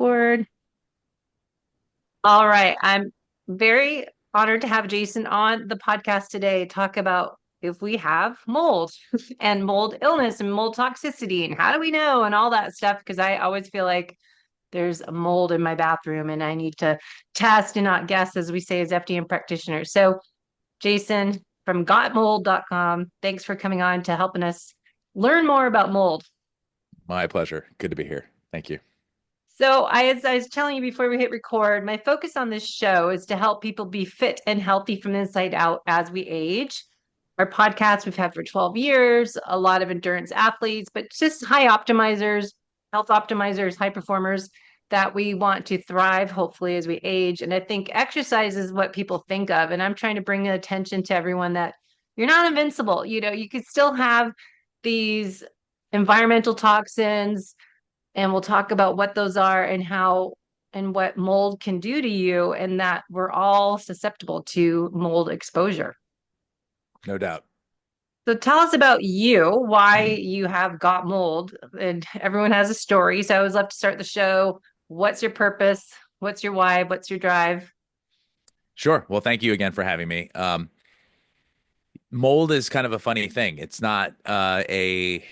record. All right. I'm very honored to have Jason on the podcast today, talk about if we have mold and mold illness and mold toxicity and how do we know and all that stuff. Because I always feel like there's a mold in my bathroom and I need to test and not guess, as we say as FDN practitioners. So, Jason from gotmold.com, thanks for coming on to helping us learn more about mold. My pleasure. Good to be here. Thank you. So, as I was telling you before we hit record, my focus on this show is to help people be fit and healthy from the inside out as we age. Our podcast we've had for 12 years, a lot of endurance athletes, but just high optimizers, health optimizers, high performers that we want to thrive, hopefully, as we age. And I think exercise is what people think of. And I'm trying to bring attention to everyone that you're not invincible. You could still have these environmental toxins, and we'll talk about what those are and how and what mold can do to you, and that we're all susceptible to mold exposure. No doubt. So tell us about you, why you have got mold, and everyone has a story. So I always love to start the show. What's your purpose? What's your why? What's your drive? Sure. Well, thank you again for having me. Mold is kind of a funny thing. It's not a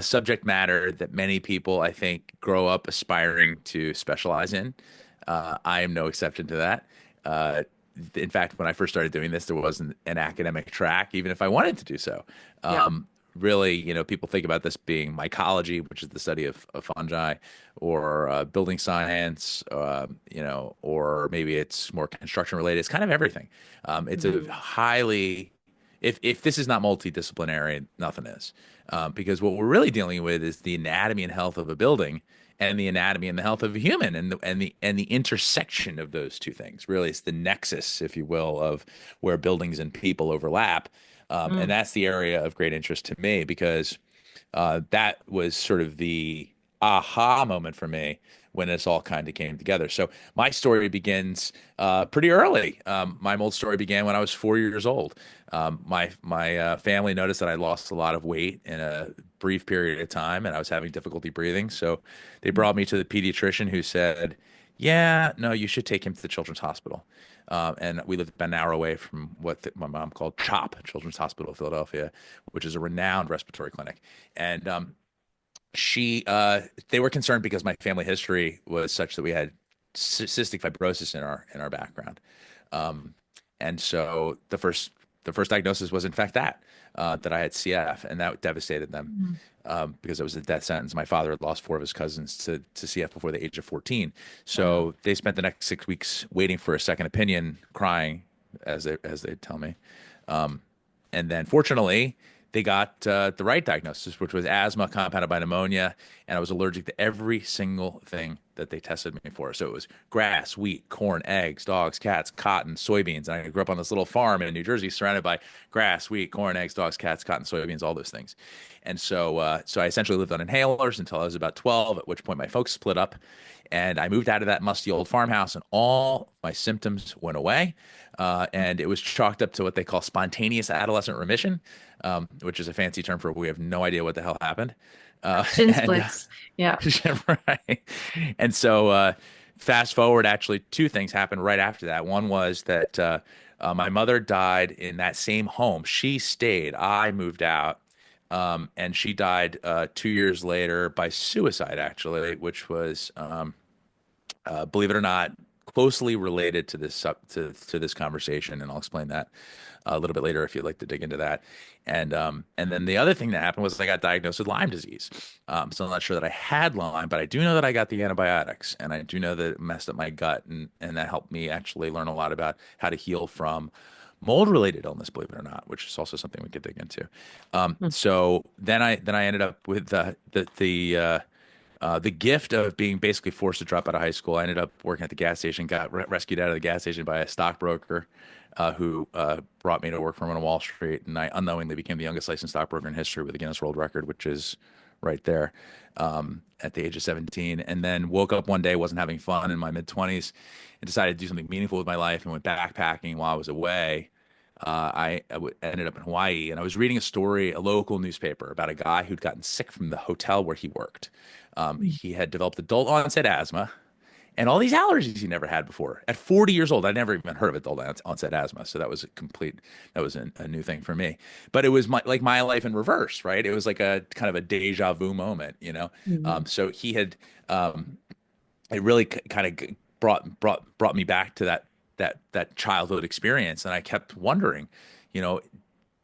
subject matter that many people, I think, grow up aspiring to specialize in. I am no exception to that. Uh, in fact, when I first started doing this, there wasn't an academic track, even if I wanted to do so. Yeah. Really, people think about this being mycology, which is the study of fungi, or building science, or maybe it's more construction related. It's kind of everything. It's a Mhm. highly, if this is not multidisciplinary, nothing is. Because what we're really dealing with is the anatomy and health of a building and the anatomy and the health of a human and the intersection of those two things. Really, it's the nexus, if you will, of where buildings and people overlap. And Mm. that's the area of great interest to me because that was sort of the aha moment for me when this all kind of came together. So my story begins pretty early. My old story began when I was 4 years old. My family noticed that I lost a lot of weight in a brief period of time, and I was having difficulty breathing. So they brought me to the pediatrician, who said, "Yeah, no, you should take him to the Children's Hospital." And we lived about an hour away from what my mom called CHOP, Children's Hospital of Philadelphia, which is a renowned respiratory clinic. And she they were concerned because my family history was such that we had cystic fibrosis in our background. Um, and so the first diagnosis was in fact that I had CF, and that devastated them Mm. because it was a death sentence. My father had lost four of his cousins to CF before the age of 14. Wow. So they spent the next 6 weeks waiting for a second opinion, crying as they tell me. And then fortunately, they got the right diagnosis, which was asthma compounded by pneumonia, and I was allergic to every single thing that they tested me for. So it was grass, wheat, corn, eggs, dogs, cats, cotton, soybeans. And I grew up on this little farm in New Jersey, surrounded by grass, wheat, corn, eggs, dogs, cats, cotton, soybeans, all those things. And so I essentially lived on inhalers until I was about 12, at which point my folks split up, and I moved out of that musty old farmhouse, and all my symptoms went away. And it was chalked up to what they call spontaneous adolescent remission, which is a fancy term for we have no idea what the hell happened. Shin And splints. Yeah. right. And so fast forward, actually, two things happened right after that. One was that my mother died in that same home. She stayed. I moved out. And she died 2 years later by suicide, actually, which was believe it or not, closely related to to this conversation, and I'll explain that a little bit later if you'd like to dig into that. And then the other thing that happened was I got diagnosed with Lyme disease. So I'm not sure that I had Lyme, but I do know that I got the antibiotics, and I do know that it messed up my gut, and that helped me actually learn a lot about how to heal from mold-related illness, believe it or not, which is also something we could dig into. Mm. So then I ended up with the gift of being basically forced to drop out of high school. I ended up working at the gas station, got rescued out of the gas station by a stockbroker who brought me to work for him on Wall Street. And I unknowingly became the youngest licensed stockbroker in history with a Guinness World Record, which is right there at the age of 17. And then woke up one day, wasn't having fun in my mid 20s, and decided to do something meaningful with my life and went backpacking while I was away. ended up in Hawaii, and I was reading a story, a local newspaper, about a guy who'd gotten sick from the hotel where he worked. He had developed adult onset asthma and all these allergies he never had before. At 40 years old, I'd never even heard of adult onset asthma, so that was a new thing for me. But it was like my life in reverse, right? It was like a kind of a deja vu moment, you know. Mhm. So he had it really kind of brought me back to that childhood experience, and I kept wondering, you know,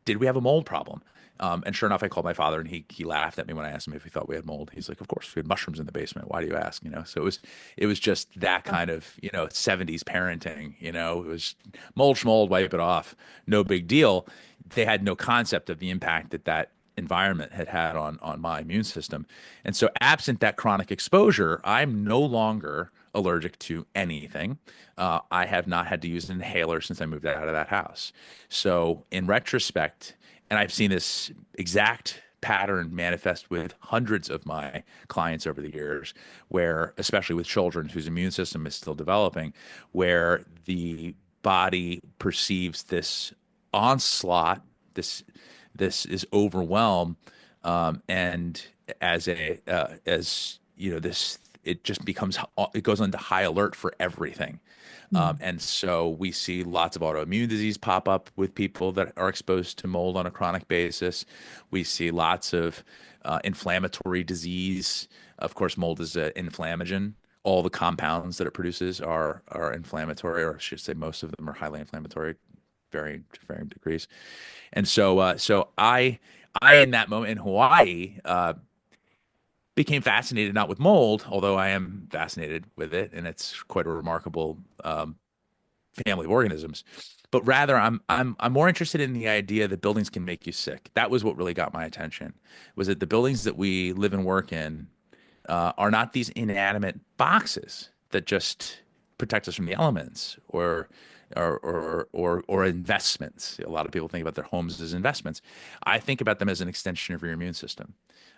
did we have a mold problem? And sure enough, I called my father, and he laughed at me when I asked him if he thought we had mold. He's like, "Of course, we had mushrooms in the basement. Why do you ask?" You know, so it was just that kind of, you know, 70s parenting. You know, it was mold schmold, wipe it off, no big deal. They had no concept of the impact that environment had on my immune system. And so, absent that chronic exposure, I'm no longer allergic to anything. I have not had to use an inhaler since I moved out of that house. So, in retrospect, and I've seen this exact pattern manifest with hundreds of my clients over the years, where, especially with children whose immune system is still developing, where the body perceives this onslaught, this is overwhelmed, and as you know, this it just becomes it goes into high alert for everything. And so we see lots of autoimmune disease pop up with people that are exposed to mold on a chronic basis. We see lots of inflammatory disease. Of course, mold is an inflammagen. All the compounds that it produces are inflammatory, or I should say most of them are highly inflammatory, varying degrees. And so I in that moment in Hawaii became fascinated not with mold, although I am fascinated with it, and it's quite a remarkable family of organisms. But rather, I'm more interested in the idea that buildings can make you sick. That was what really got my attention. Was that the buildings that we live and work in are not these inanimate boxes that just protect us from the elements or investments. A lot of people think about their homes as investments. I think about them as an extension of your immune system,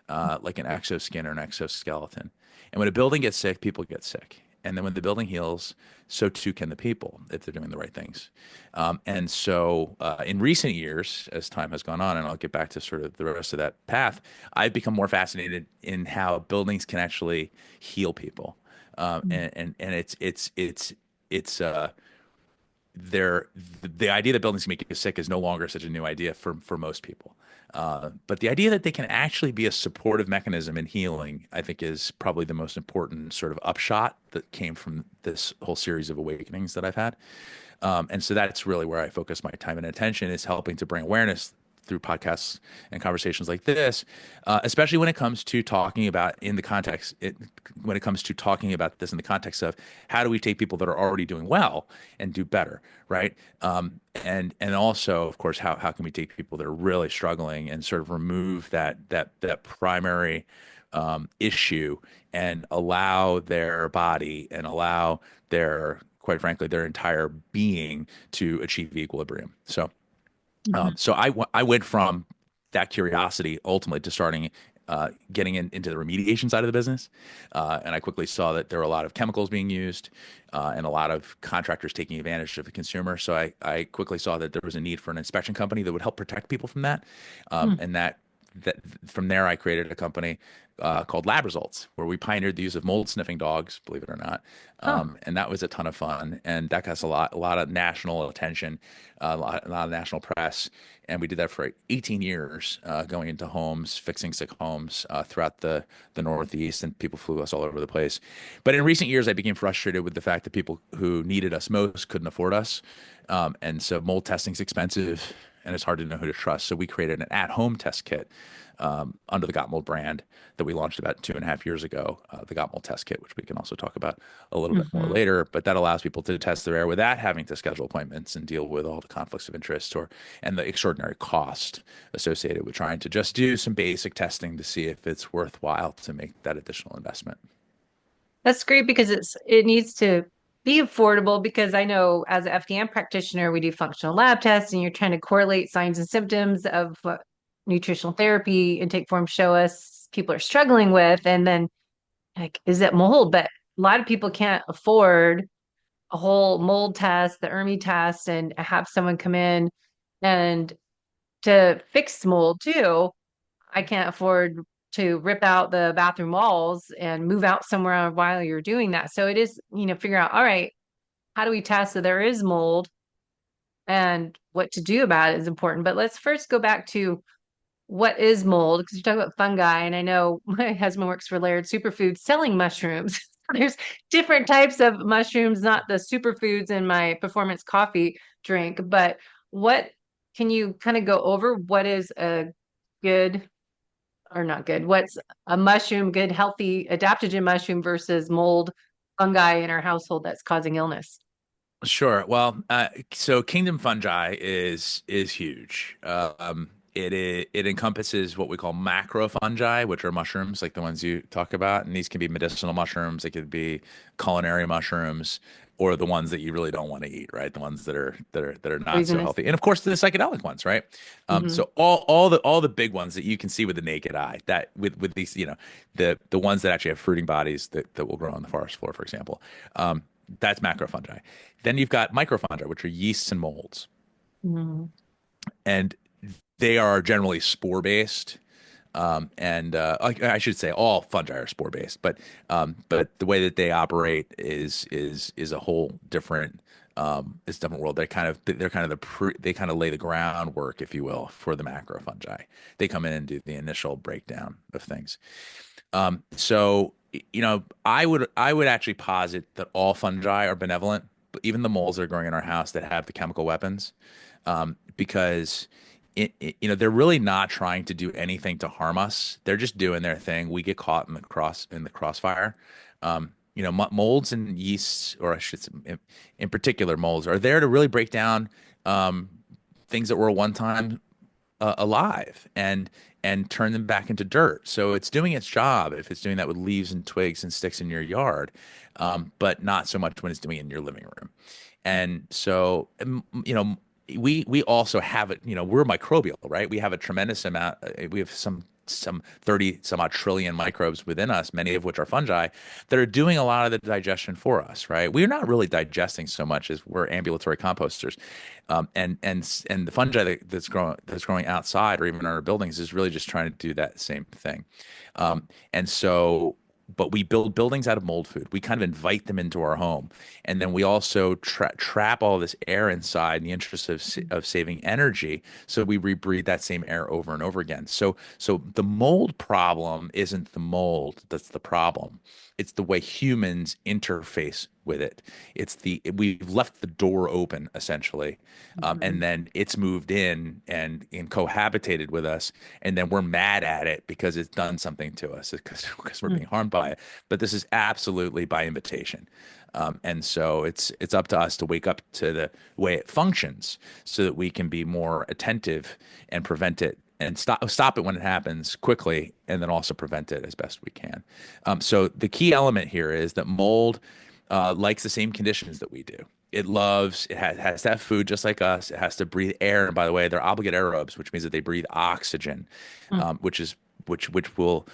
like an exoskin or an exoskeleton. And when a building gets sick, people get sick. And then when the building heals, so too can the people if they're doing the right things. And so in recent years, as time has gone on, and I'll get back to sort of the rest of that path, I've become more fascinated in how buildings can actually heal people. And it's there the idea that buildings can make you sick is no longer such a new idea for most people. But the idea that they can actually be a supportive mechanism in healing, I think, is probably the most important sort of upshot that came from this whole series of awakenings that I've had. And so that's really where I focus my time and attention, is helping to bring awareness through podcasts and conversations like this, especially when it comes to talking about when it comes to talking about this in the context of how do we take people that are already doing well and do better, right? And also, of course, how can we take people that are really struggling and sort of remove that primary issue and allow their body and allow their, quite frankly, their entire being to achieve equilibrium. Mhm. So I went from that curiosity ultimately to starting getting into the remediation side of the business, and I quickly saw that there were a lot of chemicals being used and a lot of contractors taking advantage of the consumer. So I quickly saw that there was a need for an inspection company that would help protect people from that, Mhm. and that from there I created a company called Lab Results, where we pioneered the use of mold sniffing dogs, believe it or not, Huh. and that was a ton of fun, and that got us a lot of national attention, a lot of national press, and we did that for 18 years, going into homes, fixing sick homes throughout the Northeast, and people flew us all over the place. But in recent years, I became frustrated with the fact that people who needed us most couldn't afford us, and so mold testing is expensive and it's hard to know who to trust. So we created an at-home test kit under the Got Mold brand that we launched about 2.5 years ago, the Got Mold test kit, which we can also talk about a little bit more Mhm. later. But that allows people to test their air without having to schedule appointments and deal with all the conflicts of interest and the extraordinary cost associated with trying to just do some basic testing to see if it's worthwhile to make that additional investment. That's great because it needs to be affordable because I know as an FDN practitioner, we do functional lab tests and you're trying to correlate signs and symptoms of what nutritional therapy intake forms show us people are struggling with. And then like, is it mold? But a lot of people can't afford a whole mold test, the ERMI test, and have someone come in. And to fix mold too, I can't afford to rip out the bathroom walls and move out somewhere while you're doing that. So it is, figure out, all right, how do we test that there is mold and what to do about it is important. But let's first go back to what is mold, because you're talking about fungi, and I know my husband works for Laird Superfoods selling mushrooms. There's different types of mushrooms, not the superfoods in my performance coffee drink, but what can you kind of go over what is a good or not good? What's a mushroom, good, healthy adaptogen mushroom versus mold fungi in our household that's causing illness? Sure. Well, so kingdom fungi is huge. It encompasses what we call macro fungi, which are mushrooms like the ones you talk about, and these can be medicinal mushrooms. They could be culinary mushrooms, or the ones that you really don't want to eat, right? The ones that are not so Poisonous. healthy, and of course the psychedelic ones, right? Hmm. So all the big ones that you can see with the naked eye, that with these, the ones that actually have fruiting bodies that will grow on the forest floor, for example. That's macrofungi. Then you've got microfungi, which are yeasts and molds, Hmm. and they are generally spore based. And I should say all fungi are spore based, but the way that they operate is a whole different it's a different world. They're kind of they kind of lay the groundwork, if you will, for the macrofungi. They come in and do the initial breakdown of things. So I would actually posit that all fungi are benevolent, but even the moles that are growing in our house that have the chemical weapons, because they're really not trying to do anything to harm us. They're just doing their thing. We get caught in the crossfire. Molds and yeasts, or I should say, in particular, molds are there to really break down um, things that were one time alive and turn them back into dirt. So it's doing its job if it's doing that with leaves and twigs and sticks in your yard, but not so much when it's doing it in your living room. And so, we also have it. We're microbial, right? We have a tremendous amount. We have some 30 some odd trillion microbes within us, many of which are fungi that are doing a lot of the digestion for us, right? We're not really digesting so much as we're ambulatory composters. And the fungi that's growing outside or even in our buildings is really just trying to do that same thing. And so, but we build buildings out of mold food. We kind of invite them into our home, and then we also trap all this air inside in the interest of saving energy. So we rebreathe that same air over and over again. So the mold problem isn't the mold that's the problem. It's the way humans interface with it. We've left the door open essentially, Hmm. and then it's moved in and cohabitated with us, and then we're mad at it because it's done something to us because we're being harmed by it. But this is absolutely by invitation. And so it's up to us to wake up to the way it functions so that we can be more attentive and prevent it and stop it when it happens quickly, and then also prevent it as best we can. So the key element here is that mold likes the same conditions that we do. It has to have food just like us. It has to breathe air. And by the way, they're obligate aerobes, which means that they breathe oxygen, which is which will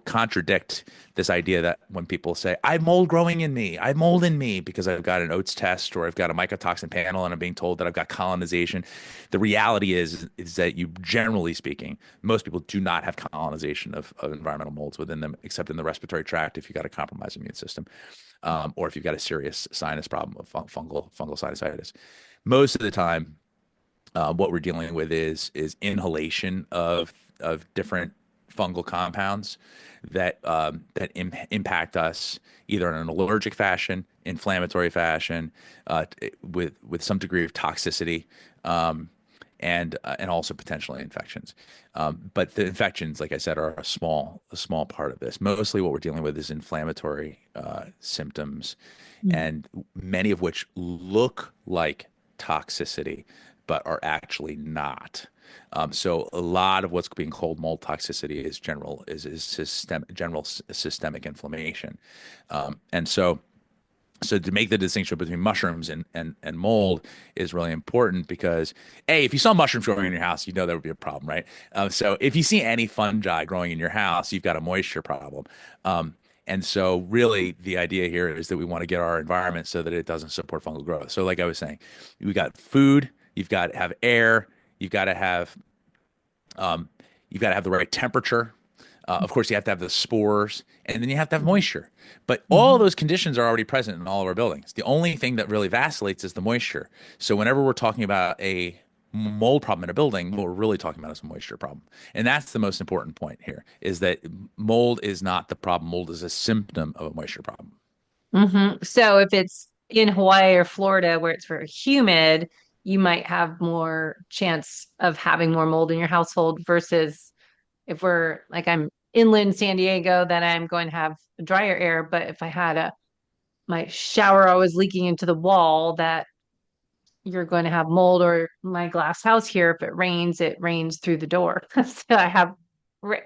contradict this idea that when people say, I have mold growing in me, I have mold in me because I've got an oats test or I've got a mycotoxin panel and I'm being told that I've got colonization. The reality is that you, generally speaking, most people do not have colonization of environmental molds within them, except in the respiratory tract if you've got a compromised immune system, or if you've got a serious sinus problem of fungal sinusitis. Most of the time, what we're dealing with is inhalation of different fungal compounds that impact us either in an allergic fashion, inflammatory fashion, with some degree of toxicity, and also potentially infections. But the infections, like I said, are a small part of this. Mostly, what we're dealing with is inflammatory symptoms, and many of which look like toxicity, but are actually not. So a lot of what's being called mold toxicity is general systemic inflammation, and so to make the distinction between mushrooms and mold is really important because if you saw mushrooms growing in your house, you know there would be a problem, right? So if you see any fungi growing in your house, you've got a moisture problem. And so really the idea here is that we want to get our environment so that it doesn't support fungal growth. So like I was saying, we got food, you've got to have air, You've got to have um, you've got to have the right temperature. Of course, you have to have the spores, and then you have to have moisture. But all Mhm. those conditions are already present in all of our buildings. The only thing that really vacillates is the moisture. So whenever we're talking about a mold problem in a building, what we're really talking about is a moisture problem. And that's the most important point here, is that mold is not the problem. Mold is a symptom of a moisture problem. So if it's in Hawaii or Florida where it's very humid, you might have more chance of having more mold in your household versus if we're like I'm inland San Diego, then I'm going to have drier air. But if I had my shower always leaking into the wall, that you're going to have mold, or my glass house here, if it rains through the door. So I have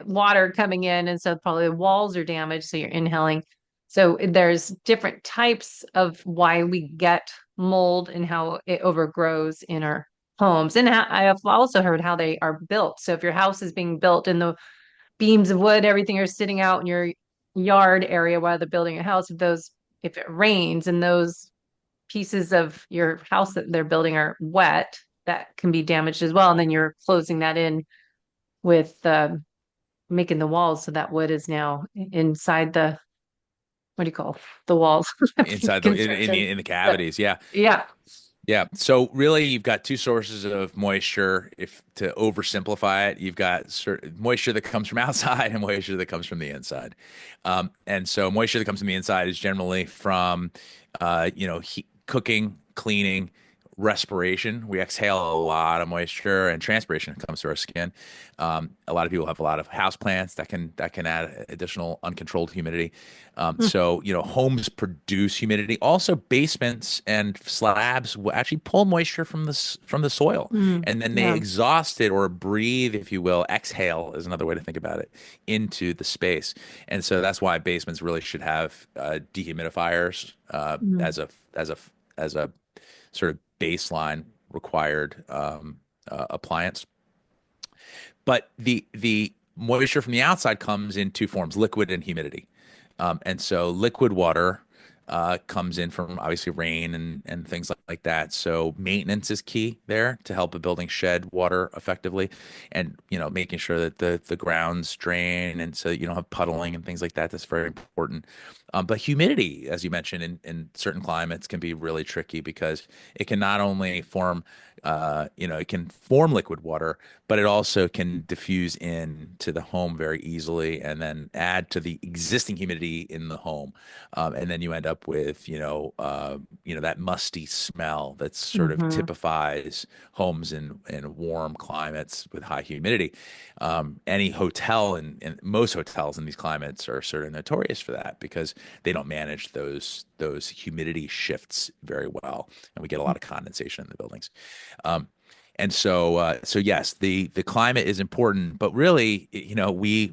water coming in, and so probably the walls are damaged, so you're inhaling. So there's different types of why we get mold and how it overgrows in our homes. And I have also heard how they are built. So if your house is being built and the beams of wood, everything are sitting out in your yard area while they're building a house, if it rains and those pieces of your house that they're building are wet, that can be damaged as well. And then you're closing that in with making the walls so that wood is now inside the what do you call the walls of Inside the construction. in the But cavities, yeah. yeah. Yeah. So really, you've got two sources of moisture. If to oversimplify it, you've got moisture that comes from outside and moisture that comes from the inside. And so moisture that comes from the inside is generally from, cooking, cleaning, respiration. We exhale a lot of moisture, and transpiration comes to our skin. A lot of people have a lot of house plants that can add additional uncontrolled humidity. So homes produce humidity. Also, basements and slabs will actually pull moisture from the soil, Mm, and then they yeah. exhaust it or breathe, if you will. Exhale is another way to think about it, into the space. And so that's why basements really should have dehumidifiers Mm, as a sort of baseline required appliance. But the moisture from the outside comes in two forms: liquid and humidity. And so liquid water comes in from obviously rain and things like that. So maintenance is key there to help a building shed water effectively, and making sure that the grounds drain, and so you don't have puddling and things like that. That's very important. But humidity, as you mentioned, in certain climates can be really tricky because it can not only form it can form liquid water, but it also can diffuse into the home very easily and then add to the existing humidity in the home. And then you end up with, that musty smell that sort of hmm typifies homes in warm climates with high humidity. Any hotel and most hotels in these climates are sort of notorious for that because they don't manage those humidity shifts very well, and we get a lot of condensation in the buildings. Um, and so yes, the climate is important, but really,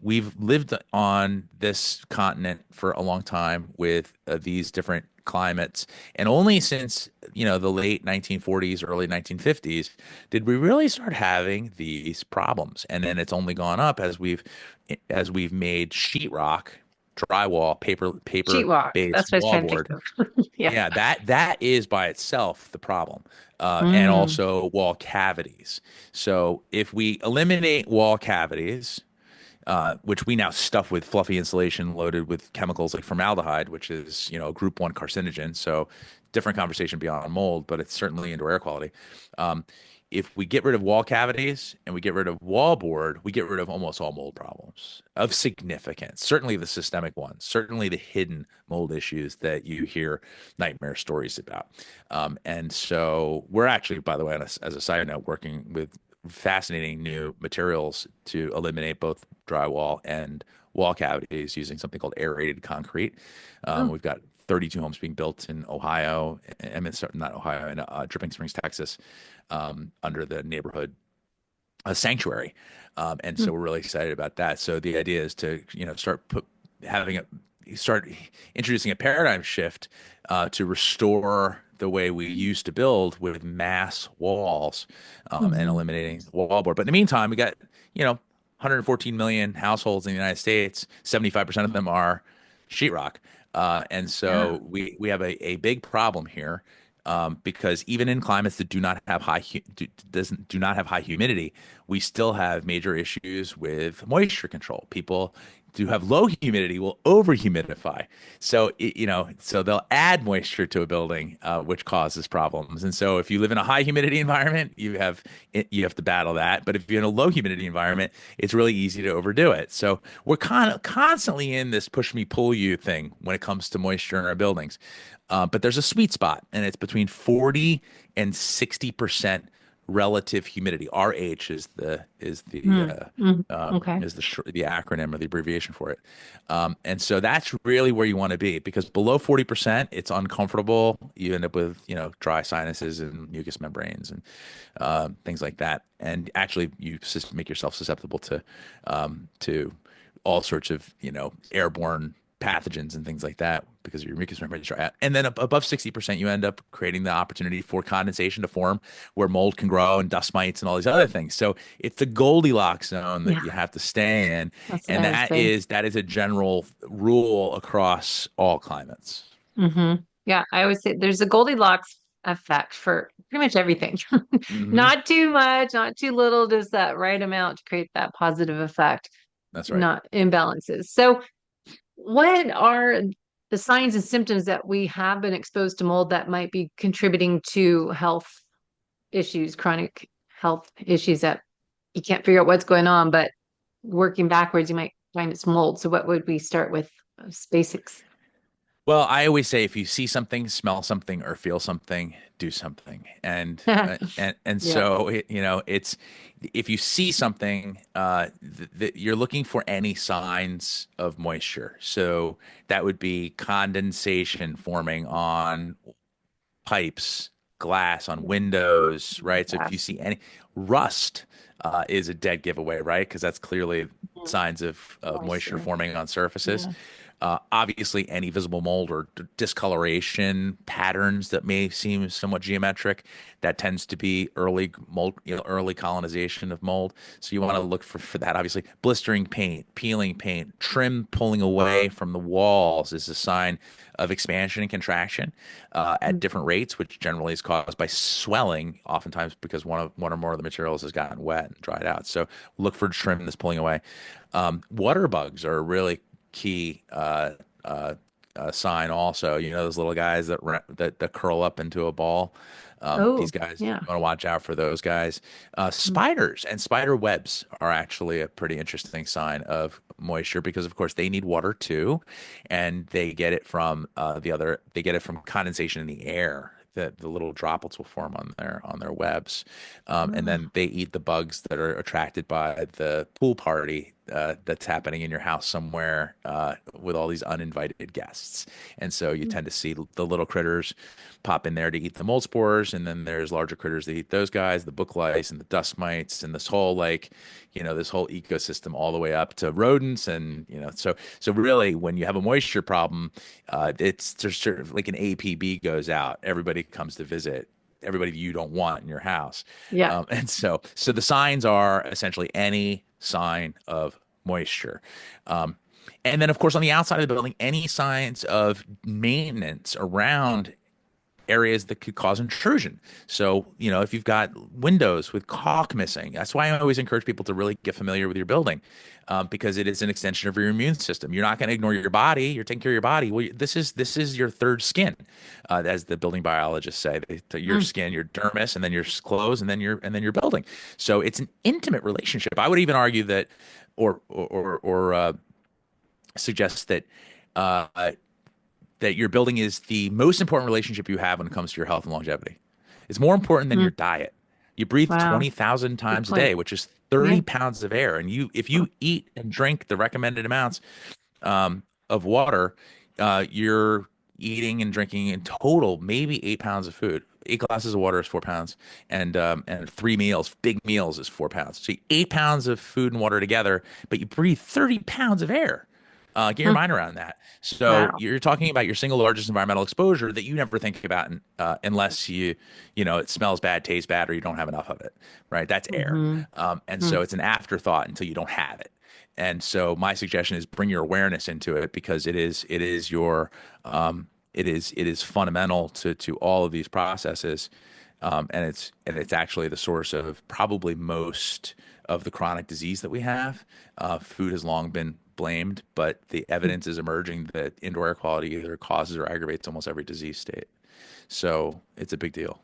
we've lived on this continent for a long time with these different climates, and only since the late 1940s, early 1950s, did we really start having these problems. And then it's only gone up as we've made sheetrock, drywall, paper Sheetrock. based That's what I was trying to think wallboard. of. Yeah. Yeah, that is by itself the problem, and Mm, also wall cavities. So if we eliminate wall cavities, which we now stuff with fluffy insulation loaded with chemicals like formaldehyde, which is a group one carcinogen. So different conversation beyond mold, but it's certainly indoor air quality. Um, if we get rid of wall cavities and we get rid of wallboard, we get rid of almost all mold problems of significance. Certainly the systemic ones, certainly the hidden mold issues that you hear nightmare stories about. And so we're actually, by the way, as a side note, working with fascinating new materials to eliminate both drywall and wall cavities using something called aerated concrete. oh, We've got 32 homes being built in Ohio, I mean, sorry, not Ohio, in Dripping Springs, Texas, under the neighborhood sanctuary. And mm, so we're really excited about that. So the idea is to, having a start introducing a paradigm shift to restore the way we used to build with mass walls, and mhm. eliminating wallboard. But in the meantime, we got, 114 million households in the United States. 75% of them are sheetrock. And Yeah. so we have a big problem here. because even in climates that do not have do not have high humidity, we still have major issues with moisture control. People do have low humidity will over humidify. So, so they'll add moisture to a building, which causes problems. And so if you live in a high humidity environment, you have to battle that. But if you're in a low humidity environment, it's really easy to overdo it. So we're kind of constantly in this push me, pull you thing when it comes to moisture in our buildings. But there's a sweet spot, and it's between 40 and 60% relative humidity. RH Mm, mm, okay. is the acronym or the abbreviation for it. And so that's really where you want to be, because below 40%, it's uncomfortable. You end up with, dry sinuses and mucous membranes and things like that. And actually, you make yourself susceptible to all sorts of, airborne pathogens and things like that because your mucous membranes are at. And then above 60%, you end up creating the opportunity for condensation to form where mold can grow and dust mites and all these other things. So it's the Goldilocks zone that Yeah, you have to stay in. that's what And I would say. that is a general rule across all climates. Yeah, I always say there's a Goldilocks effect for pretty much everything. Hmm. Not too much, not too little, just that right amount to create that positive effect, That's right. not imbalances. So, what are the signs and symptoms that we have been exposed to mold that might be contributing to health issues, chronic health issues that you can't figure out what's going on, but working backwards, you might find it's mold. So, what would we start with? Basics. Well, I always say if you see something, smell something, or feel something, do something. And Yeah. so it's if you see something, you're looking for any signs of moisture. So that would be condensation forming on pipes, glass, on windows, right? So if you Fast. see any rust, is a dead giveaway, right? Because that's clearly signs of moisture Moisture. forming on surfaces. Yeah. Obviously, any visible mold or discoloration patterns that may seem somewhat geometric, that tends to be early mold, early colonization of mold. So you want to look for that. Obviously, blistering paint, peeling paint, trim pulling away from the walls is a sign of expansion and contraction at different rates, which generally is caused by swelling, oftentimes because one or more of the materials has gotten wet and dried out. So look for trim that's pulling away. Water bugs are really key sign also. Those little guys that curl up into a ball. These Oh, guys, yeah. you want to watch out for those guys. Mm. Spiders and spider webs are actually a pretty interesting sign of moisture because, of course, they need water too, and they get it from they get it from condensation in the air. The little droplets will form on their webs, and Ah. then they eat the bugs that are attracted by the pool party that's happening in your house somewhere with all these uninvited guests. And so you Mm. tend to see the little critters pop in there to eat the mold spores, and then there's larger critters that eat those guys, the book lice and the dust mites, and this whole this whole ecosystem all the way up to rodents, and so really when you have a moisture problem, there's sort of like an APB goes out, everybody comes to visit everybody you don't want in your house. Yeah. And so the signs are essentially any sign of moisture. Um, and then, of course, on the outside of the building, any signs of maintenance around areas that could cause intrusion. So, if you've got windows with caulk missing, that's why I always encourage people to really get familiar with your building, because it is an extension of your immune system. You're not going to ignore your body. You're taking care of your body. Well, this is your third skin, as the building biologists say. Your Mm. skin, your dermis, and then your clothes, and then your building. So it's an intimate relationship. I would even argue that, or suggest uh, that your building is the most important relationship you have when it comes to your health and longevity. It's more important than Mm. your diet. You breathe Wow. 20,000 Good times a point. day, which is Yeah. 30 pounds of air. And if you eat and drink the recommended amounts of water, you're eating and drinking in total maybe 8 pounds of food. 8 glasses of water is 4 pounds, and three meals, big meals, is 4 pounds. So 8 pounds of food and water together, but you breathe 30 pounds of air. Get your Mm. mind around that. So Wow. you're talking about your single largest environmental exposure that you never think about unless it smells bad, tastes bad, or you don't have enough of it, right? That's air. Hmm. And Mm. so it's an afterthought until you don't have it. And so my suggestion is bring your awareness into it because it is your it is fundamental to all of these processes, and it's actually the source of probably most of the chronic disease that we have. Food has long been blamed, but the evidence is emerging that indoor air quality either causes or aggravates almost every disease state. So it's a big deal.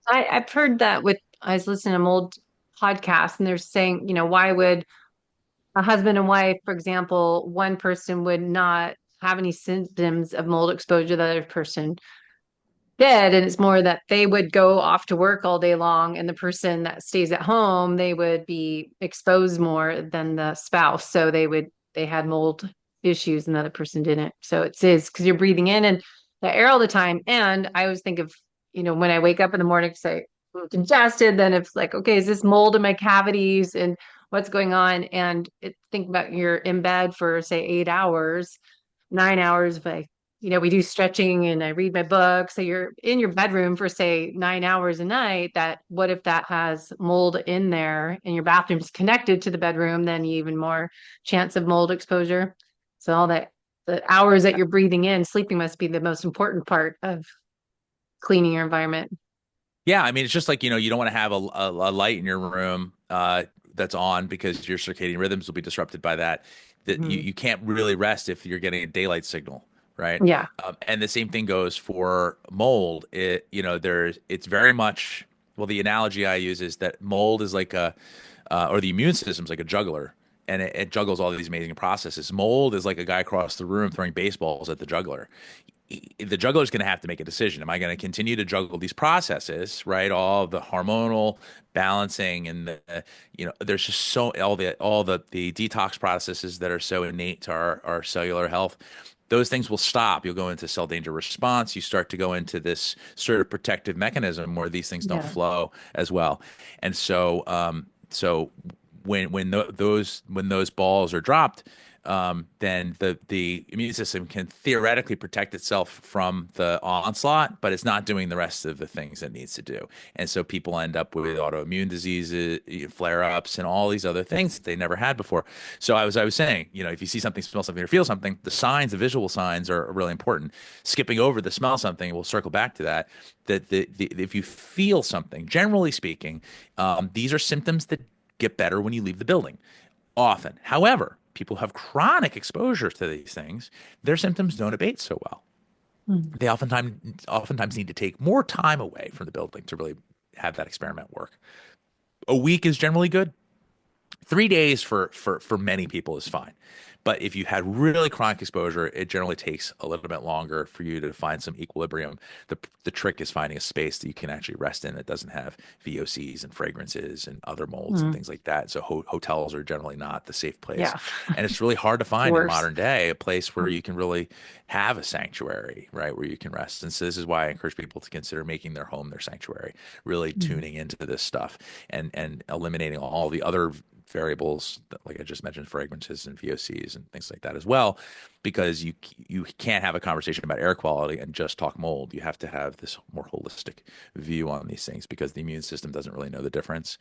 I've heard that with, I was listening to an old podcast and they're saying, why would a husband and wife, for example, one person would not have any symptoms of mold exposure, the other person did. And it's more that they would go off to work all day long, and the person that stays at home, they would be exposed more than the spouse. So they had mold issues and the other person didn't. So it is because you're breathing in and the air all the time. And I always think of, when I wake up in the morning, say, I'm congested, then it's like, okay, is this mold in my cavities and what's going on? And think about you're in bed for, say, 8 hours, 9 hours, but we do stretching and I read my book. So you're in your bedroom for, say, 9 hours a night. That what if that has mold in there and your bathroom's connected to the bedroom, then even more chance of mold exposure. So all that the hours that you're breathing in, sleeping must be the most important part of cleaning your environment. Yeah, I mean, it's just like, you don't want to have a light in your room that's on because your circadian rhythms will be disrupted by that. That you, Mhm. you can't really rest if you're getting a daylight signal, right? Yeah. And the same thing goes for mold. It's very much, well, the analogy I use is that mold is like or the immune system's like a juggler, and it juggles all these amazing processes. Mold is like a guy across the room throwing baseballs at the juggler. The juggler is going to have to make a decision. Am I going to continue to juggle these processes, right? All the hormonal balancing and there's just so all the detox processes that are so innate to our cellular health. Those things will stop. You'll go into cell danger response. You start to go into this sort of protective mechanism where these things don't Yeah. flow as well. And so when those balls are dropped, then the immune system can theoretically protect itself from the onslaught, but it's not doing the rest of the things it needs to do. And so people end up with autoimmune diseases, flare-ups, and all these other things that they never had before. So I was saying, if you see something, smell something, or feel something, the signs, the visual signs are really important. Skipping over the smell something, we'll circle back to that. That if you feel something, generally speaking, these are symptoms that get better when you leave the building often. However, people have chronic exposure to these things, their symptoms don't abate so well. Mm. They oftentimes need to take more time away from the building to really have that experiment work. A week is generally good. 3 days for many people is fine. But if you had really chronic exposure, it generally takes a little bit longer for you to find some equilibrium. The trick is finding a space that you can actually rest in that doesn't have VOCs and fragrances and other molds and Mm. things like that. So hotels are generally not the safe place. Yeah. And it's really hard to It's find in worse. modern day a place where you can really have a sanctuary, right, where you can rest. And so this is why I encourage people to consider making their home their sanctuary, really Mm. tuning into this stuff and eliminating all the other variables that, like I just mentioned, fragrances and VOCs and things like that as well, because you can't have a conversation about air quality and just talk mold. You have to have this more holistic view on these things because the immune system doesn't really know the difference,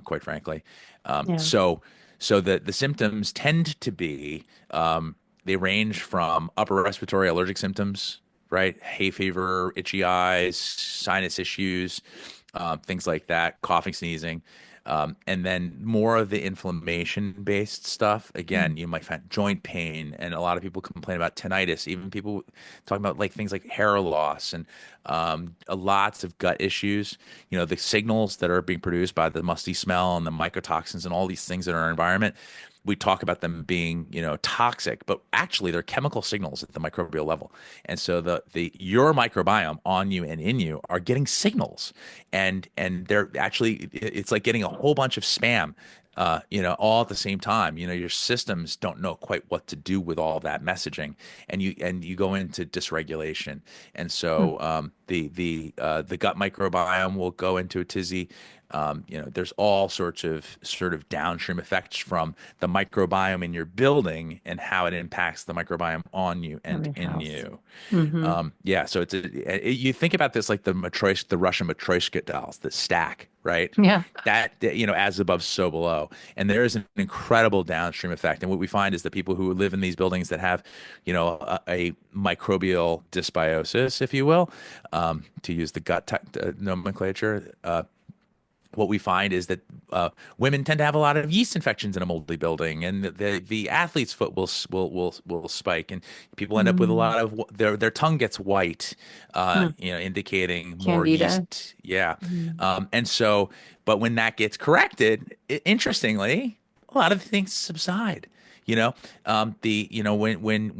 quite frankly. Yeah. So the symptoms tend to be they range from upper respiratory allergic symptoms, right? Hay fever, itchy eyes, sinus issues, things like that, coughing, sneezing. And then more of the inflammation-based stuff. Again, Mm. you might find joint pain, and a lot of people complain about tinnitus. Even people talking about like things like hair loss and lots of gut issues. The signals that are being produced by the musty smell and the mycotoxins and all these things in our environment. We talk about them being, toxic, but actually they're chemical signals at the microbial level. And so your microbiome on you and in you are getting signals, and they're actually it's like getting a whole bunch of spam, all at the same time. Your systems don't know quite what to do with all that messaging, and you go into dysregulation. And Mm. so The gut microbiome will go into a tizzy. There's all sorts of sort of downstream effects from the microbiome in your building and how it impacts the microbiome on you On and your in house. you. Mm-hmm. Yeah, so you think about this like the Russian Matryoshka dolls, the stack, right? Yeah. That as above, so below, and there is an incredible downstream effect. And what we find is that people who live in these buildings that have, a microbial dysbiosis, if you will, to use the nomenclature, what we find is that women tend to have a lot of yeast infections in a moldy building, and the athlete's foot will spike, and people end up with a Mm. lot of their tongue gets white, Mm. indicating more Candida. yeast. Yeah, Mm. and so, but when that gets corrected, interestingly, a lot of things subside. When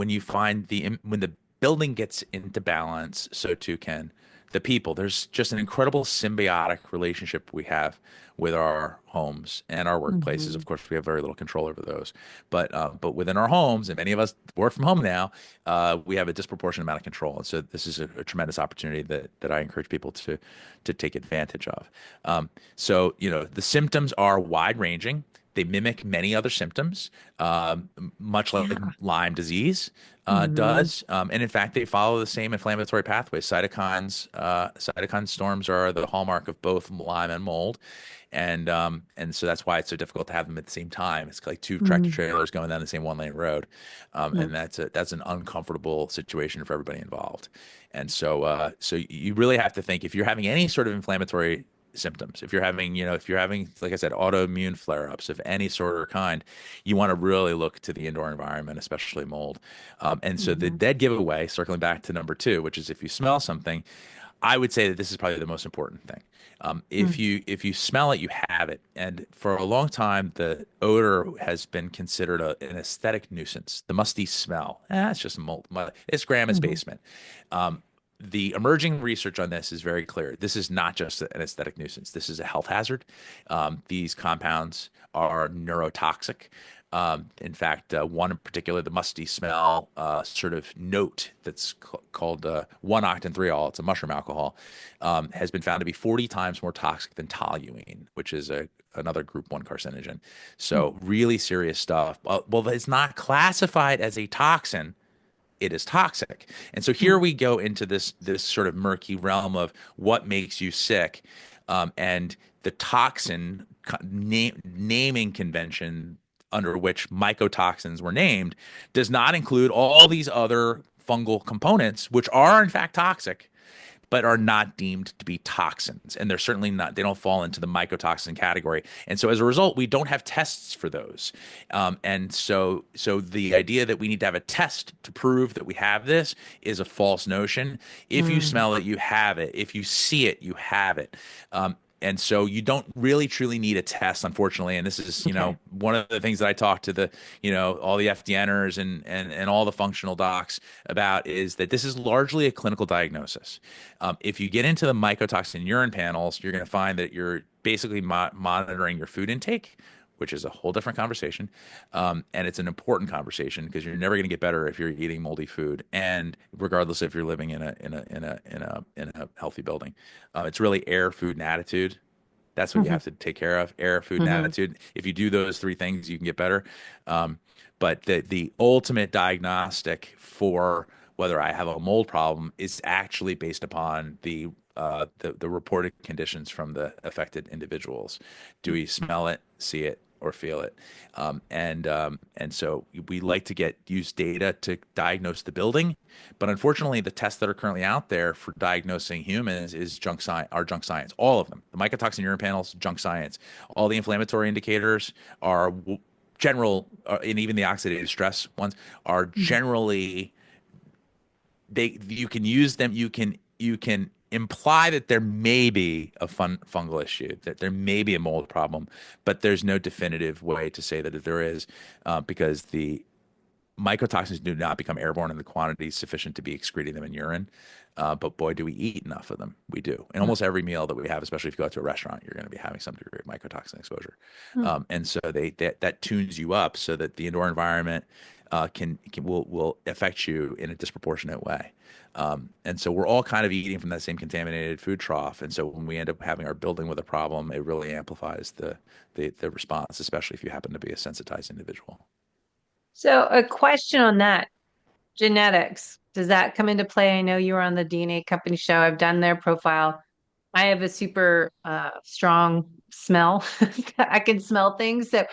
you find when the building gets into balance, so too can the people. There's just an incredible symbiotic relationship we have with our homes and our workplaces. Mm-hmm. Of course, we have very little control over those, but within our homes, and many of us work from home now, we have a disproportionate amount of control. And so this is a tremendous opportunity that I encourage people to take advantage of. The symptoms are wide ranging. They mimic many other symptoms, much like Yeah. Lyme disease Mm-hmm. does. And in fact, they follow the same inflammatory pathways. Cytokine storms are the hallmark of both Lyme and mold. And so that's why it's so difficult to have them at the same time. It's like two tractor Mm-hmm. trailers going down the same one lane road. And that's an uncomfortable situation for everybody involved. And so you really have to think if you're having any sort of inflammatory symptoms. If you're having, like I said, autoimmune flare-ups of any sort or kind, you want to really look to the indoor environment, especially mold. And so the Mm-hmm. dead giveaway, circling back to number two, which is if you smell something, I would say that this is probably the most important thing. If you smell it, you have it. And for a long time, the odor has been considered an aesthetic nuisance. The musty smell, it's just mold. It's grandma's Mm-hmm. basement. The emerging research on this is very clear. This is not just an aesthetic nuisance. This is a health hazard. These compounds are neurotoxic. In fact, one in particular, the musty smell sort of note that's called 1-octanthiol, it's a mushroom alcohol, has been found to be 40 times more toxic than toluene, which is another group 1 carcinogen. So really serious stuff. Well, it's not classified as a toxin, it is toxic. And so here Mm-hmm. we go into this sort of murky realm of what makes you sick, and the toxin naming convention under which mycotoxins were named does not include all these other fungal components, which are in fact toxic, but are not deemed to be toxins. And they're certainly not, they don't fall into the mycotoxin category. And so as a result, we don't have tests for those. And so the idea that we need to have a test to prove that we have this is a false notion. If you Mm. smell it, you have it. If you see it, you have it. And so you don't really truly need a test, unfortunately. And this is, Okay. one of the things that I talk to all the FDNers and all the functional docs about is that this is largely a clinical diagnosis. If you get into the mycotoxin urine panels, you're going to find that you're basically monitoring your food intake, which is a whole different conversation. And it's an important conversation because you're never going to get better if you're eating moldy food, and regardless if you're living in a healthy building. It's really air, food, and attitude. That's what you Mm-hmm. have to take care of: air, food, and Mm-hmm. attitude. If you do those three things, you can get better. But the ultimate diagnostic for whether I have a mold problem is actually based upon the reported conditions from the affected individuals. Do we smell it, see it, or feel it? And so we like to use data to diagnose the building, but unfortunately, the tests that are currently out there for diagnosing humans is junk science. All of them, the mycotoxin urine panels, junk science. All the inflammatory indicators are general, and even the oxidative stress ones are generally, you can use them. You can imply that there may be a fungal issue, that there may be a mold problem, but there's no definitive way to say that there is, because the mycotoxins do not become airborne in the quantities sufficient to be excreting them in urine. But boy, do we eat enough of them. We do. In almost every meal that we have, especially if you go out to a restaurant, you're going to be having some degree of mycotoxin exposure. Mm-hmm. And so that tunes you up so that the indoor environment will affect you in a disproportionate way. And so we're all kind of eating from that same contaminated food trough. And so when we end up having our building with a problem, it really amplifies the response, especially if you happen to be a sensitized individual. So a question on that, genetics, does that come into play? I know you were on the DNA company show. I've done their profile. I have a super strong smell. I can smell things. So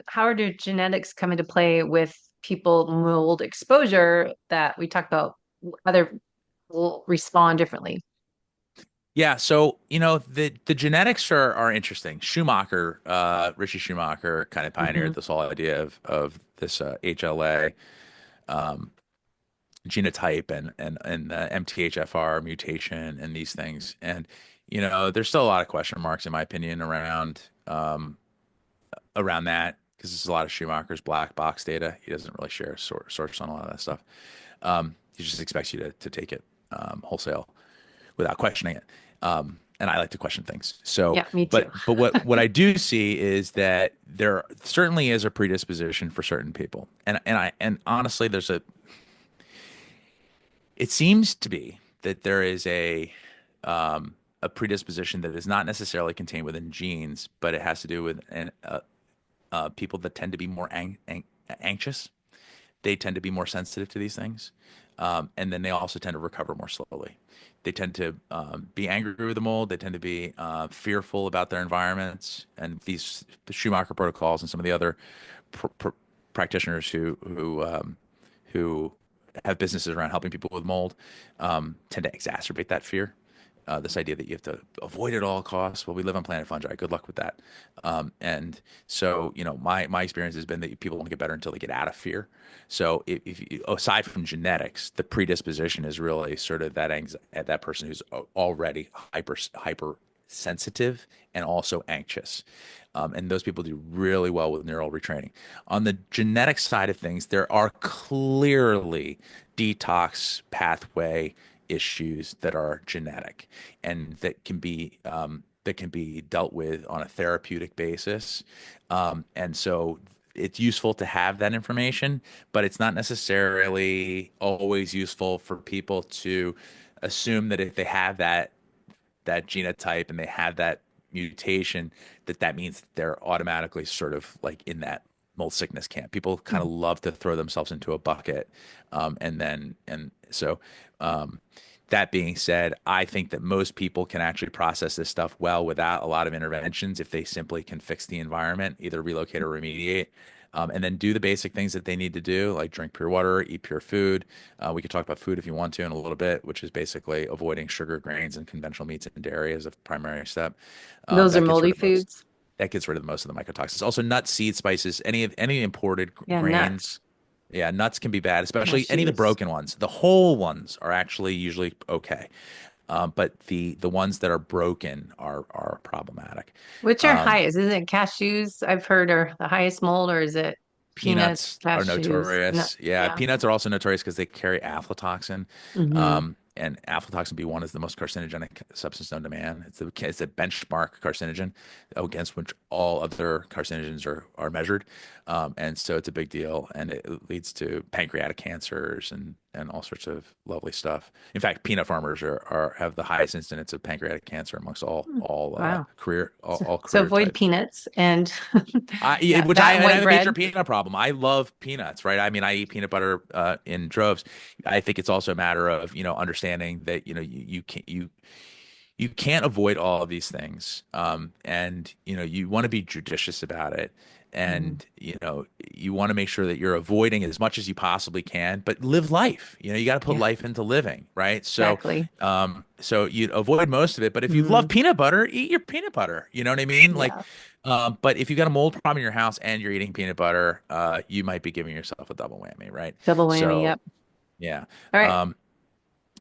how do genetics come into play with people mold exposure that we talked about other will respond differently? Yeah, so the genetics are interesting. Richie Schumacher kind of pioneered Hmm. this whole idea of this HLA genotype and the MTHFR mutation and these things. And there's still a lot of question marks in my opinion around that because there's a lot of Schumacher's black box data. He doesn't really share source on a lot of that stuff. He just expects you to take it wholesale without questioning it. And I like to question things. So, Yeah, me too. but what I do see is that there certainly is a predisposition for certain people, and honestly, it seems to be that there is a predisposition that is not necessarily contained within genes, but it has to do with people that tend to be more anxious. They tend to be more sensitive to these things. And then they also tend to recover more slowly. They tend to be angry with the mold. They tend to be fearful about their environments. And the Schumacher protocols and some of the other pr pr practitioners who have businesses around helping people with mold tend to exacerbate that fear. This idea that you have to avoid at all costs. Well, we live on planet fungi. Good luck with that. And so, my experience has been that people don't get better until they get out of fear. So, aside from genetics, the predisposition is really sort of that person who's already hyper sensitive and also anxious. And those people do really well with neural retraining. On the genetic side of things, there are clearly detox pathway issues that are genetic and that can be dealt with on a therapeutic basis. And so it's useful to have that information, but it's not necessarily always useful for people to assume that if they have that genotype and they have that mutation, that means they're automatically sort of like in that mold sickness camp. People kind of love to throw themselves into a bucket. And so, that being said, I think that most people can actually process this stuff well without a lot of interventions if they simply can fix the environment, either relocate or remediate. And then do the basic things that they need to do, like drink pure water, eat pure food. We could talk about food if you want to in a little bit, which is basically avoiding sugar, grains, and conventional meats and dairy as a primary step. Those are That gets rid moldy of most. foods. That gets rid of most of the mycotoxins. Also, nuts, seeds, spices, any imported Yeah, nuts, grains. Yeah, nuts can be bad, especially any of the cashews, broken ones. The whole ones are actually usually okay, but the ones that are broken are problematic. which are Um, highest. Is it cashews? I've heard are the highest mold, or is it peanuts, Peanuts are cashews? No, notorious. Yeah, yeah. peanuts are also notorious because they carry aflatoxin. Hmm. And aflatoxin B1 is the most carcinogenic substance known to man. It's a benchmark carcinogen against which all other carcinogens are measured. And so it's a big deal, and it leads to pancreatic cancers and all sorts of lovely stuff. In fact, peanut farmers have the highest incidence of pancreatic cancer amongst Wow. all So career avoid types. peanuts and Yeah, that and and I white have a major bread. peanut problem. I love peanuts, right? I mean, I eat peanut butter in droves. I think it's also a matter of understanding that you can't avoid all of these things, and you want to be judicious about it, Mhm. and you want to make sure that you're avoiding as much as you possibly can, but live life. You got to put Yeah, life into living, right? So, exactly. so you avoid most of it, but if you love Hmm. peanut butter, eat your peanut butter. You know what I mean? Like, Yeah. but if you got a mold problem in your house and you're eating peanut butter, you might be giving yourself a double whammy, right? Double whammy. So, Yep. yeah. All right. Um,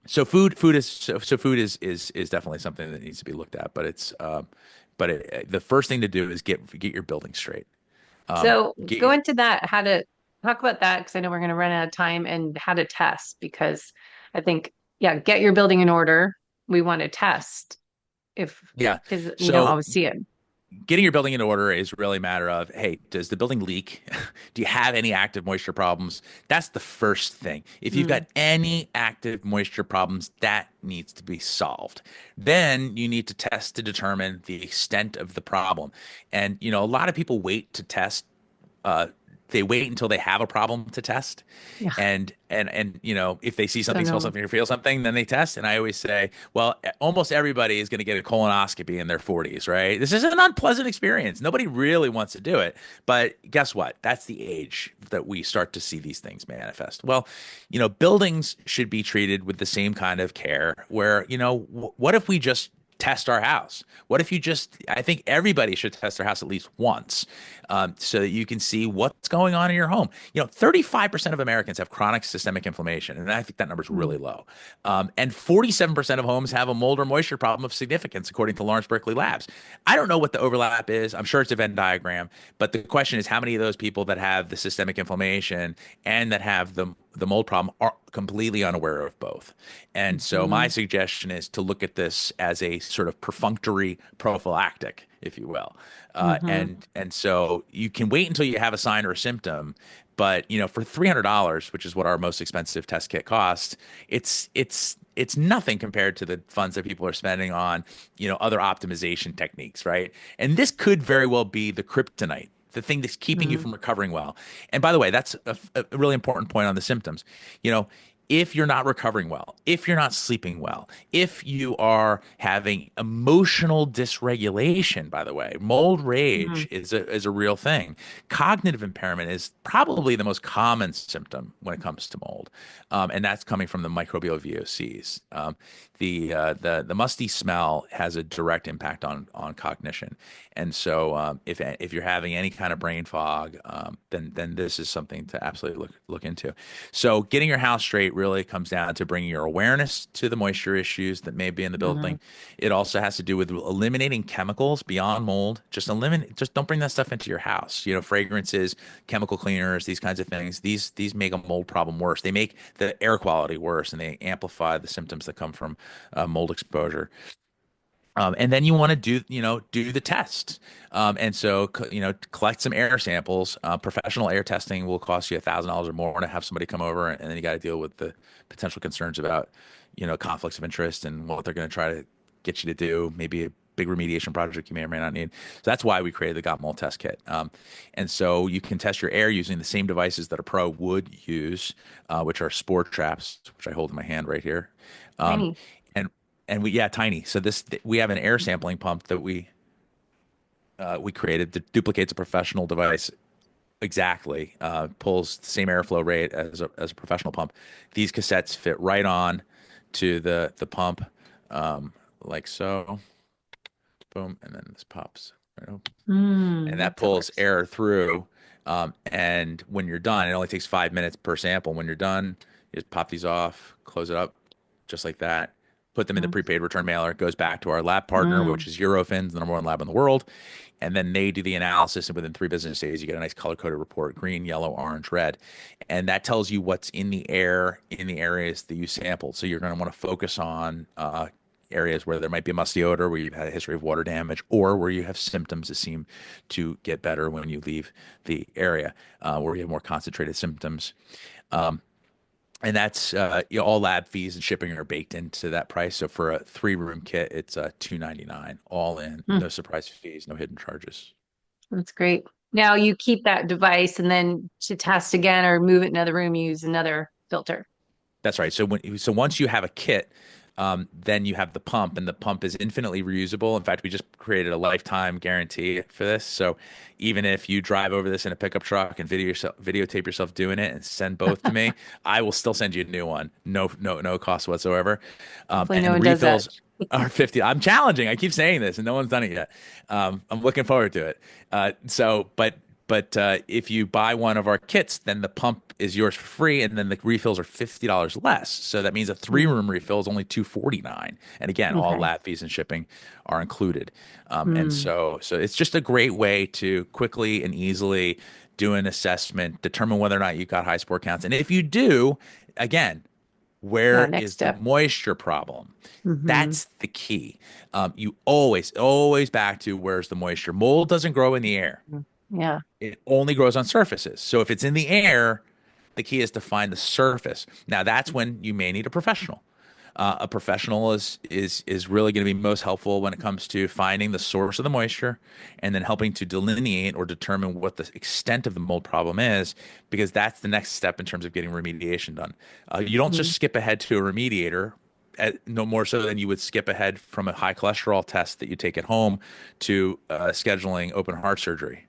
so food is definitely something that needs to be looked at, but the first thing to do is get your building straight. So Get go your into that, how to talk about that because I know we're going to run out of time and how to test because I think, yeah, get your building in order. We want to test if Yeah. because you don't So always see it. getting your building in order is really a matter of, hey, does the building leak? Do you have any active moisture problems? That's the first thing. If you've got Mm. any active moisture problems, that needs to be solved. Then you need to test to determine the extent of the problem. And, a lot of people wait to test uh, they wait until they have a problem to test. Yeah. And if they see Don't something, smell know. something, or feel something, then they test. And I always say, well, almost everybody is going to get a colonoscopy in their 40s, right? This is an unpleasant experience. Nobody really wants to do it. But guess what? That's the age that we start to see these things manifest. Well, buildings should be treated with the same kind of care where, what if we just test our house? What if I think everybody should test their house at least once, so that you can see what's going on in your home. 35% of Americans have chronic systemic inflammation, and I think that number is Mm. really low. And 47% of homes have a mold or moisture problem of significance, according to Lawrence Berkeley Labs. I don't know what the overlap is. I'm sure it's a Venn diagram, but the question is how many of those people that have the systemic inflammation and that have the mold problem are completely unaware of both. And so my Mhm. suggestion is to look at this as a sort of perfunctory prophylactic, if you will. Mhm. And so you can wait until you have a sign or a symptom, but for $300, which is what our most expensive test kit costs, it's nothing compared to the funds that people are spending on, other optimization techniques, right? And this could very well be the kryptonite, the thing that's keeping you Mm. from recovering well. And by the way, that's a really important point on the symptoms. You know, if you're not recovering well, if you're not sleeping well, if you are having emotional dysregulation, by the way, mold Mm. rage is a real thing. Cognitive impairment is probably the most common symptom when it comes to mold, and that's coming from the microbial VOCs. The musty smell has a direct impact on cognition, and so if you're having any kind of brain fog, then this is something to absolutely look into. So getting your house straight really comes down to bringing your awareness to the moisture issues that may be in the Mhm. building. It also has to do with eliminating chemicals beyond mold. Just don't bring that stuff into your house. Fragrances, chemical cleaners, these kinds of things. These make a mold problem worse. They make the air quality worse, and they amplify the symptoms that come from mold exposure. And then you want to do the test. And so, collect some air samples. Professional air testing will cost you $1,000 or more to have somebody come over, and then you got to deal with the potential concerns about, conflicts of interest and what they're going to try to get you to do. Maybe a big remediation project you may or may not need. So that's why we created the Got Mold test kit. And so you can test your air using the same devices that a pro would use, which are spore traps, which I hold in my hand right here. Um, Tiny. and yeah, tiny. So we have an air sampling pump that we created that duplicates a professional device exactly. Pulls the same airflow rate as a professional pump. These cassettes fit right on to the pump, like so. Boom, and then this pops right open, and that That's how it pulls works. air through. And when you're done, it only takes 5 minutes per sample. When you're done, you just pop these off, close it up, just like that. Put them in the Mm. prepaid return mailer. It goes back to our lab partner, Mm. which is Eurofins, the number one lab in the world. And then they do the analysis, and within 3 business days, you get a nice color-coded report: green, yellow, orange, red, and that tells you what's in the air in the areas that you sampled. So you're going to want to focus on areas where there might be a musty odor, where you've had a history of water damage, or where you have symptoms that seem to get better when you leave the area, where you have more concentrated symptoms. And that's all lab fees and shipping are baked into that price. So for a 3-room kit, it's $299 all in, Mm. no surprise fees, no hidden charges. That's great. Now you keep that device and then to test again or move it in another room, use another filter. That's right. So once you have a kit, then you have the pump, and the pump is infinitely reusable. In fact, we just created a lifetime guarantee for this. So even if you drive over this in a pickup truck and videotape yourself doing it and send both to me, I will still send you a new one. No cost whatsoever. Hopefully no And one does that. refills are 50. I'm challenging. I keep saying this, and no one's done it yet. I'm looking forward to it. But if you buy one of our kits, then the pump is yours for free, and then the refills are $50 less. So that means a three Mm. room refill is only $249. And again, all Okay. lab fees and shipping are included. And Mm. so it's just a great way to quickly and easily do an assessment, determine whether or not you've got high spore counts, and if you do, again, Yeah, where next is the step. moisture problem? Hmm. That's the key. You always back to where's the moisture. Mold doesn't grow in the air. Yeah. It only grows on surfaces. So if it's in the air, the key is to find the surface. Now that's when you may need a professional. A professional is really going to be most helpful when it comes to finding the source of the moisture and then helping to delineate or determine what the extent of the mold problem is, because that's the next step in terms of getting remediation done. You don't just Mhm. skip ahead to a remediator. No more so than you would skip ahead from a high cholesterol test that you take at home to scheduling open heart surgery,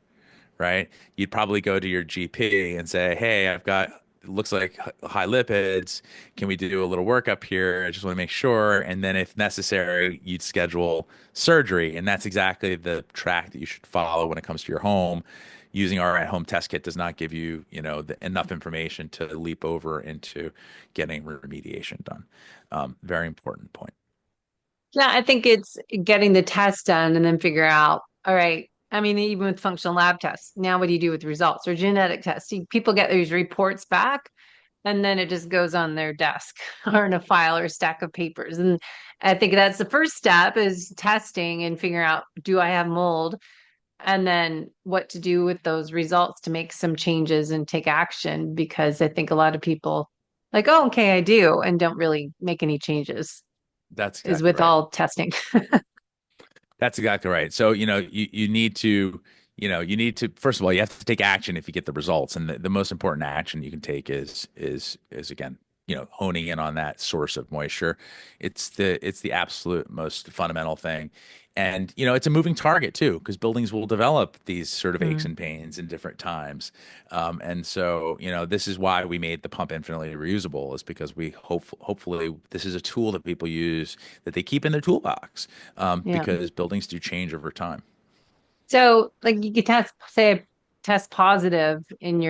right? You'd probably go to your GP and say, "Hey, I've got it looks like high lipids. Can we do a little workup here? I just want to make sure." And then, if necessary, you'd schedule surgery. And that's exactly the track that you should follow when it comes to your home. Using our at-home test kit does not give you, enough information to leap over into getting remediation done. Very important point. Yeah, I think it's getting the test done and then figure out, all right. I mean, even with functional lab tests, now what do you do with the results or genetic tests? People get these reports back and then it just goes on their desk or in a file or a stack of papers. And I think that's the first step is testing and figuring out, do I have mold? And then what to do with those results to make some changes and take action. Because I think a lot of people like, oh, okay, I do, and don't really make any changes, That's is exactly with right. all testing. That's exactly right. So, you need to, first of all, you have to take action if you get the results. And the most important action you can take is again, honing in on that source of moisture. It's the absolute most fundamental thing. And, it's a moving target too, because buildings will develop these sort of aches Mm, and pains in different times. And so, this is why we made the pump infinitely reusable, is because hopefully this is a tool that people use that they keep in their toolbox, yeah. because buildings do change over time. So, like, you could say, test positive in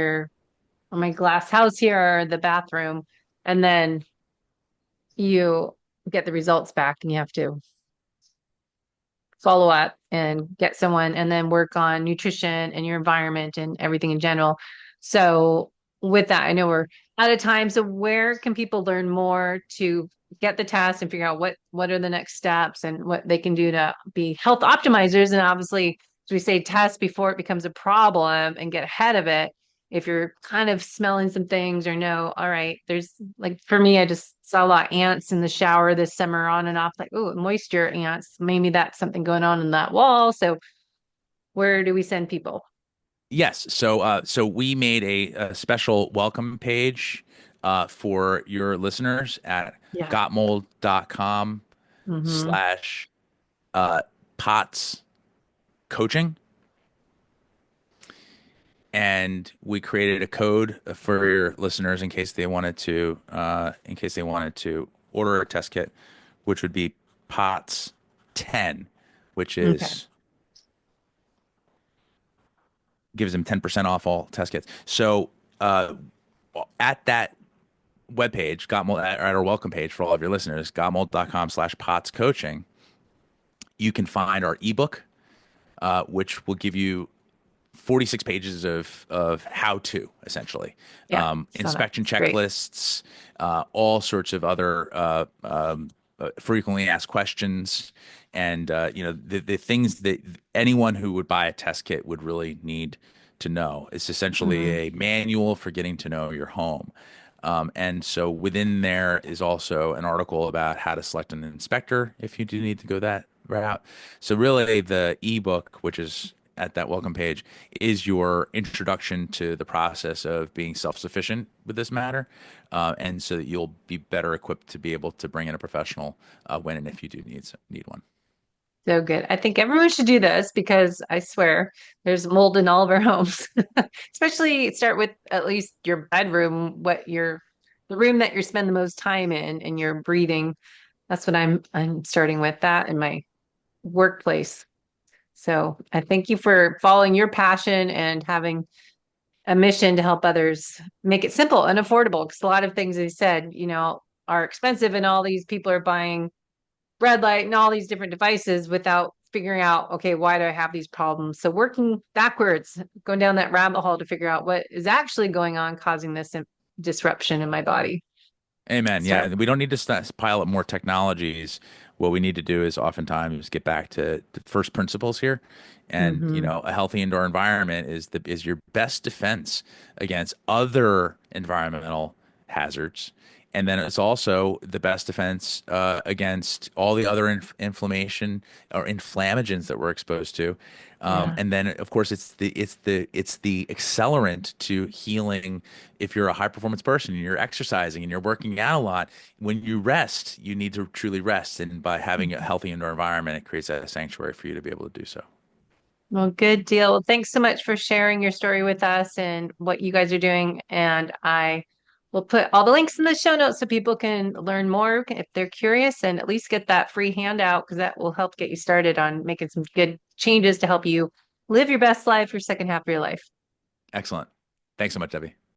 on my glass house here or the bathroom, and then you get the results back and you have to follow up and get someone and then work on nutrition and your environment and everything in general. So with that, I know we're out of time. So where can people learn more to get the test and figure out what are the next steps and what they can do to be health optimizers? And obviously, as we say, test before it becomes a problem and get ahead of it. If you're kind of smelling some things or know, all right, there's like for me, I just saw a lot of ants in the shower this summer on and off, like, oh, moisture ants. Maybe that's something going on in that wall. So where do we send people? Yes. So we made a special welcome page for your listeners at Yeah. gotmold.com Mm-hmm. slash uh, POTS coaching. And we created a code for your listeners in case they wanted to order a test kit, which would be POTS 10, which Okay. is gives them 10% off all test kits. So at that webpage, at our welcome page for all of your listeners, gotmold.com/POTS coaching, you can find our ebook, which will give you 46 pages of how to, essentially, Yeah. Saw that. inspection It's great. checklists, all sorts of other frequently asked questions, and the things that anyone who would buy a test kit would really need to know. It's essentially Mm-hmm. a manual for getting to know your home. And so within there is also an article about how to select an inspector if you do need to go that route. So really, the ebook, which is at that welcome page, is your introduction to the process of being self-sufficient with this matter, and so that you'll be better equipped to be able to bring in a professional when and if you do need one. So good. I think everyone should do this because I swear there's mold in all of our homes. Especially start with at least your bedroom, the room that you spend the most time in and your breathing. That's what I'm starting with that in my workplace. So I thank you for following your passion and having a mission to help others make it simple and affordable. Because a lot of things they said, are expensive, and all these people are buying red light and all these different devices without figuring out, okay, why do I have these problems? So working backwards, going down that rabbit hole to figure out what is actually going on causing this disruption in my body. Amen. Yeah, Start. and we don't need to pile up more technologies. What we need to do is oftentimes get back to the first principles here. And, Hmm. a healthy indoor environment is your best defense against other environmental hazards. And then it's also the best defense against all the other inflammation or inflammagens that we're exposed to. Yeah. And then, of course, it's the accelerant to healing. If you're a high performance person and you're exercising and you're working out a lot, when you rest, you need to truly rest. And by having a healthy indoor environment, it creates a sanctuary for you to be able to do so. Well, good deal. Well, thanks so much for sharing your story with us and what you guys are doing. And I will put all the links in the show notes so people can learn more if they're curious and at least get that free handout because that will help get you started on making some good changes to help you live your best life your second half of your life. Excellent. Thanks so much, Debbie.